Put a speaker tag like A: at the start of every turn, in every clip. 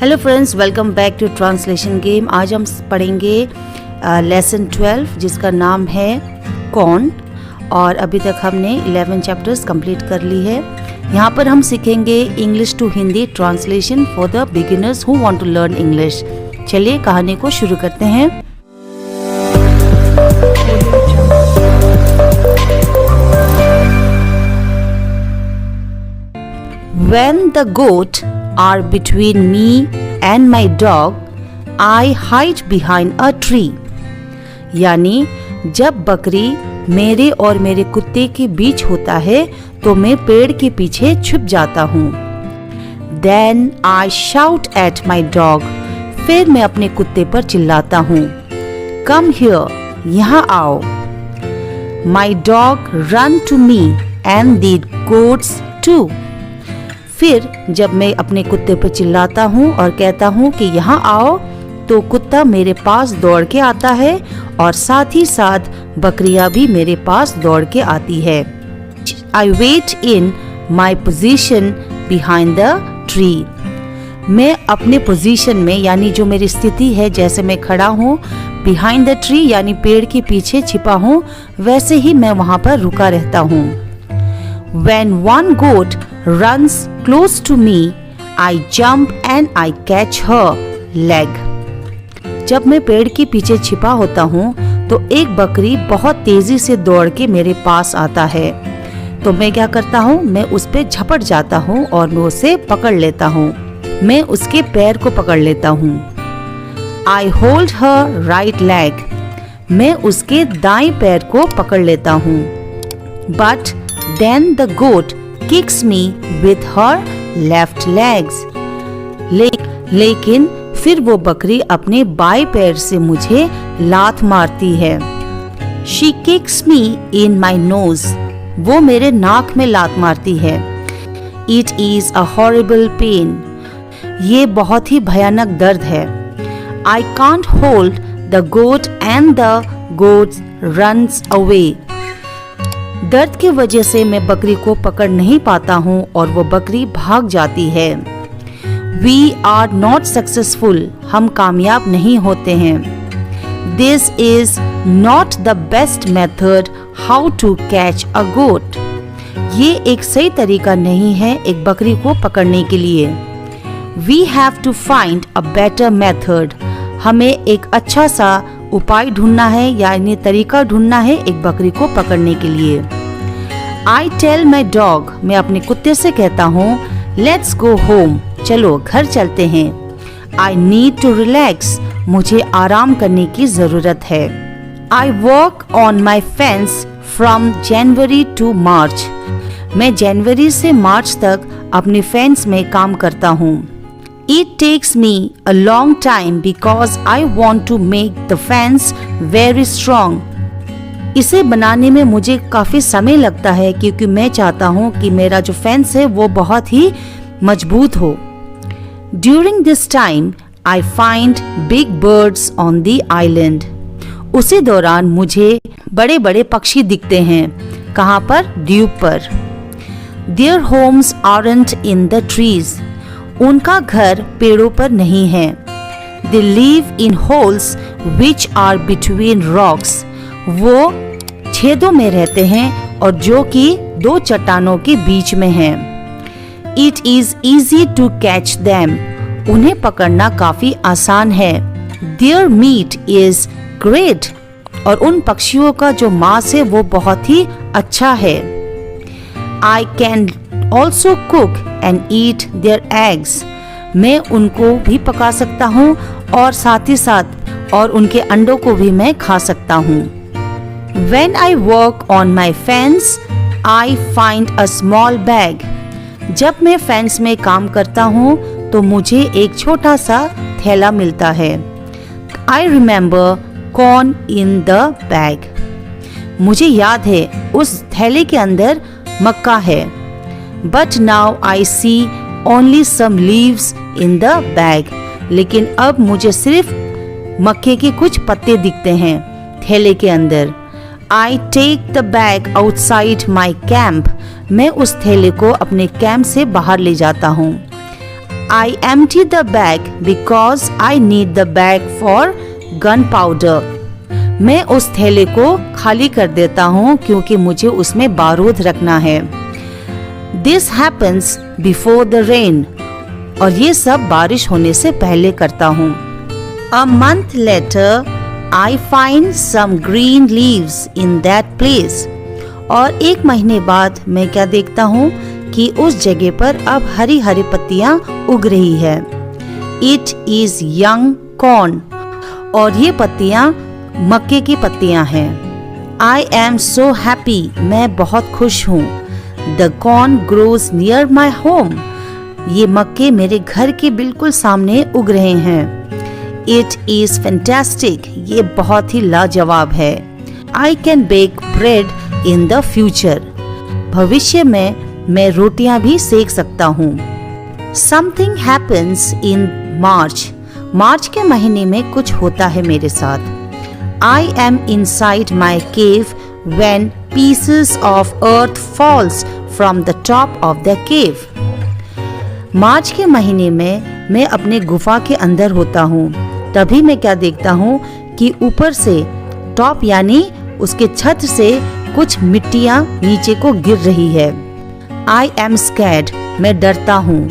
A: Hello friends, welcome back to translation game. आज हम पढ़ेंगे लेसन 12 जिसका नाम है कौन। और अभी तक हमने 11 चैप्टर्स कंप्लीट कर ली है। यहाँ पर हम सीखेंगे English to Hindi translation for the beginners who want to learn English. चलिए कहानी को शुरू करते हैं। When the goat are between me and my dog, I hide behind a tree. यानी जब बकरी मेरे और मेरे कुत्ते के बीच होता है तो मैं पेड़ के पीछे छुप जाता हूँ। Then I shout at my dog. फिर मैं अपने कुत्ते पर चिल्लाता हूँ, Come here, यहाँ आओ। My dog run to me and the goats too. फिर जब मैं अपने कुत्ते पर चिल्लाता हूँ और कहता हूँ कि यहाँ आओ, तो कुत्ता मेरे पास दौड़ के आता है और साथ ही साथ बकरियाँ भी मेरे पास दौड़ के आती है। I wait in my position behind the tree. मैं अपने पोजीशन में यानी जो मेरी स्थिति है, जैसे मैं खड़ा हूँ behind the tree यानी पेड़ के पीछे छिपा हूँ, वैसे ही मैं वहाँ पर रुका रहता हूँ। When one goat runs close to me, I jump and I catch her leg. जब मैं पेड़ के पीछे छिपा होता हूँ तो एक बकरी बहुत तेजी से दौड़ के मेरे पास आता है, तो मैं क्या करता हूँ, मैं उस पे झपट जाता हूँ और मैं उसे पकड़ लेता हूँ। मैं उसके पैर को पकड़ लेता हूँ। I hold her right leg. मैं उसके दाएं पैर को पकड़ लेता हूँ। But then the goat kicks me with her left legs. लेकिन फिर वो बकरी अपने बाएं पैर से मुझे लात मारती है। She kicks me in my nose. वो मेरे नाक में लात मारती है। It is a horrible pain. ये बहुत ही भयानक दर्द है। I can't hold the goat and the goat runs away. दर्द की वजह से मैं बकरी को पकड़ नहीं पाता हूँ और वो बकरी भाग जाती है। We are not successful. हम कामयाब नहीं होते हैं। This is not the best method how to catch a goat. ये एक सही तरीका नहीं है एक बकरी को पकड़ने के लिए। We have to find a better method. हमें एक अच्छा सा उपाय ढूंढना है यानी तरीका ढूंढना है एक बकरी को पकड़ने के लिए। I tell my dog. मैं अपने कुत्ते से कहता हूँ, Let's go home. चलो घर चलते हैं। I need to relax. मुझे आराम करने की जरूरत है। I work on my fence from January to March. मैं जनवरी से मार्च तक अपने फेंस में काम करता हूँ। It takes me a long time because I want to make the fence very strong. इसे बनाने में मुझे काफी समय लगता है क्योंकि मैं चाहता हूँ कि मेरा जो फेंस है वो बहुत ही मजबूत हो। During this time, I find big birds on the island. उसी दौरान मुझे बड़े बड़े पक्षी दिखते हैं। कहाँ पर? द्वीप पर। Their homes aren't in the trees. उनका घर पेड़ों पर नहीं है। They live in holes which are between rocks. वो छेदों में रहते हैं और जो कि दो चट्टानों के बीच में हैं। It is easy to catch them. उन्हें पकड़ना काफी आसान है। Their meat is great. और उन पक्षियों का जो मांस है वो बहुत ही अच्छा है। I can also cook and eat their eggs. मैं उनको भी पका सकता हूँ और साथ ही साथ और उनके अंडों को भी मैं खा सकता हूँ। When I work on my fence, I find a small bag. जब मैं फेंस में काम करता हूँ तो मुझे एक छोटा सा थैला मिलता है। I remember corn in the bag. मुझे याद है उस थैले के अंदर मक्का है। But now I see only some leaves in the bag. लेकिन अब मुझे सिर्फ मक्के के कुछ पत्ते दिखते हैं थैले के अंदर। I take the bag outside my camp. मैं उस थैले को अपने कैंप से बाहर ले जाता हूँ। I empty the bag because I need the bag for gunpowder. मैं उस थैले को खाली कर देता हूँ क्योंकि मुझे उसमें बारूद रखना है. This happens before the rain. और ये सब बारिश होने से पहले करता हूँ. A month later, I find some green leaves in that place. और एक महीने बाद मैं क्या देखता हूँ कि उस जगह पर अब हरी हरी पत्तियाँ उग रही है. It is young corn. और ये पत्तियाँ मक्के की पत्तियाँ हैं. I am so happy. मैं बहुत खुश हूँ. The corn grows near my home. ये मक्के मेरे घर के बिल्कुल सामने उग रहे हैं. It is fantastic. ये बहुत ही लाजवाब है. I can bake bread in the future. भविष्य में मैं रोटियां भी सेक सकता हूँ. Something happens in March. मार्च के महीने में कुछ होता है मेरे साथ. I am inside my cave when pieces of earth falls from the top of the cave. मार्च के महीने में मैं अपने गुफा के अंदर होता हूँ. तभी मैं क्या देखता हूँ कि ऊपर से टॉप यानी उसके छत से कुछ मिट्टियाँ नीचे को गिर रही है. I am scared. मैं डरता हूँ.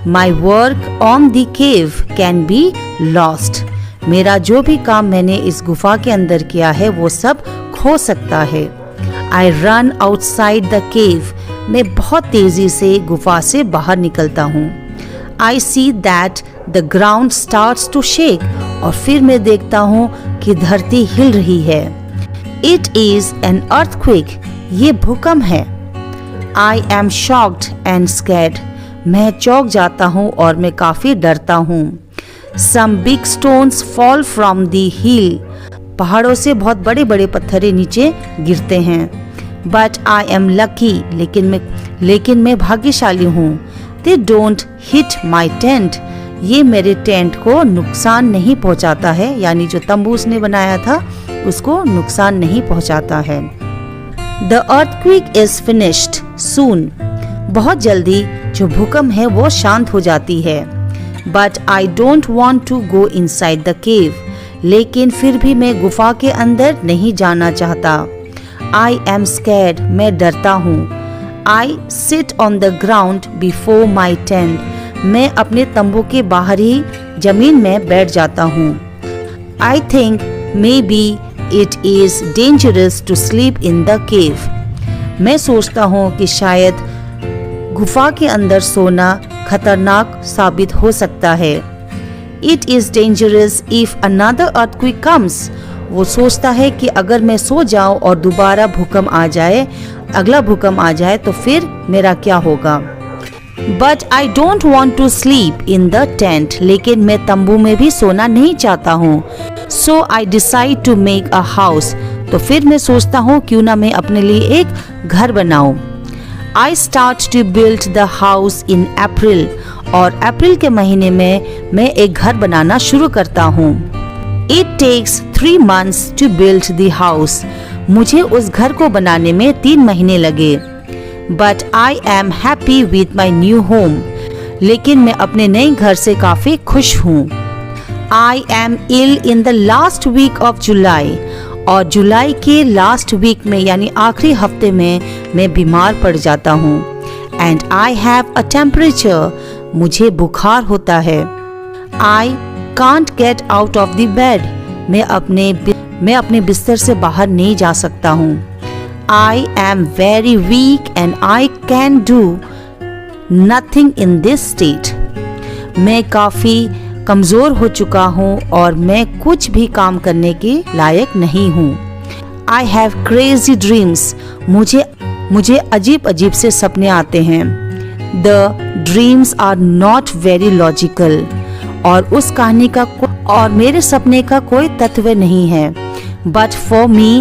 A: My work on the cave can be lost. मेरा जो भी काम मैंने इस गुफा के अंदर किया है वो सब खो सकता है. I run outside the cave. मैं बहुत तेजी से गुफा से बाहर निकलता हूँ. I see that the ground starts to shake. और फिर मैं देखता हूँ कि धरती हिल रही है. It is an earthquake. ये भूकंप है. I am shocked and scared. मैं चौंक जाता हूँ और मैं काफी डरता हूँ. Some big stones fall from the hill. पहाड़ों से बहुत बड़े बड़े पत्थरे नीचे गिरते हैं. But I am lucky. लेकिन मैं भाग्यशाली हूँ. They don't hit my tent. ये मेरे टेंट को नुकसान नहीं पहुँचाता है, यानी जो तंबू उसने बनाया था उसको नुकसान नहीं पहुँचाता है. The earthquake is finished soon. बहुत जल्दी जो भूकंप है वो शांत हो जाती है. But I don't want to go inside the cave. लेकिन फिर भी मैं गुफा के अंदर नहीं जाना चाहता. I am scared. मैं डरता हूँ. I sit on the ground before my tent. मैं अपने तंबू के बाहर ही जमीन में बैठ जाता हूँ. I think maybe it is dangerous to sleep in the cave. मैं सोचता हूँ कि शायद गुफा के अंदर सोना खतरनाक साबित हो सकता है. It is dangerous if another earthquake comes. वो सोचता है कि अगर मैं सो जाऊं और दोबारा भूकंप आ जाए, अगला भूकंप आ जाए तो फिर मेरा क्या होगा. But I don't want to sleep in the tent. लेकिन मैं तंबू में भी सोना नहीं चाहता हूँ. So I decide to make a house. तो फिर मैं सोचता हूँ क्यों ना मैं अपने लिए एक घर बनाऊं. I start to build the house in April. और अप्रैल के महीने में मैं एक घर बनाना शुरू करता हूँ. It takes 3 months to build the house. मुझे उस घर को बनाने में 3 महीने लगे. But I am happy with my new home. लेकिन मैं अपने नए घर से काफी खुश हूँ. I am ill in the last week of July. और जुलाई के लास्ट वीक में यानी आखिरी हफ्ते में मैं बीमार पड़ जाता हूँ. And I have a temperature. मुझे बुखार होता है. I can't get out of the bed. मैं अपने बिस्तर से बाहर नहीं जा सकता हूँ. I am very weak and I can do nothing in this state. मैं काफी कमजोर हो चुका हूँ और मैं कुछ भी काम करने के लायक नहीं हूँ. I have crazy dreams. मुझे अजीब अजीब से सपने आते हैं. The dreams are not very logical. और उस कहानी का और मेरे सपने का कोई तत्व नहीं है. But for me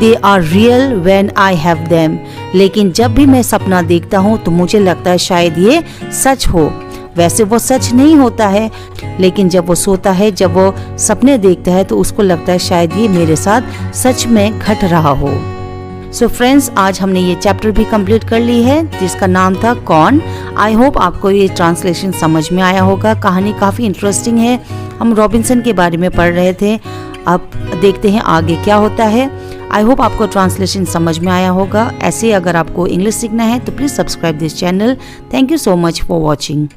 A: they are real when I have them. लेकिन जब भी मैं सपना देखता हूँ तो मुझे लगता है शायद ये सच हो. वैसे वो सच नहीं होता है, लेकिन जब वो सोता है, जब वो सपने देखता है तो उसको लगता है शायद ये मेरे साथ सच में घट रहा हो. सो फ्रेंड्स, आज हमने ये चैप्टर भी कंप्लीट कर ली है जिसका नाम था कॉर्न। आई होप आपको ये ट्रांसलेशन समझ में आया होगा। कहानी काफ़ी इंटरेस्टिंग है। हम रॉबिन्सन के बारे में पढ़ रहे थे, अब देखते हैं आगे क्या होता है। आई होप आपको ट्रांसलेशन समझ में आया होगा। ऐसे अगर आपको इंग्लिश सीखना है तो please subscribe this channel. Thank you so much for watching.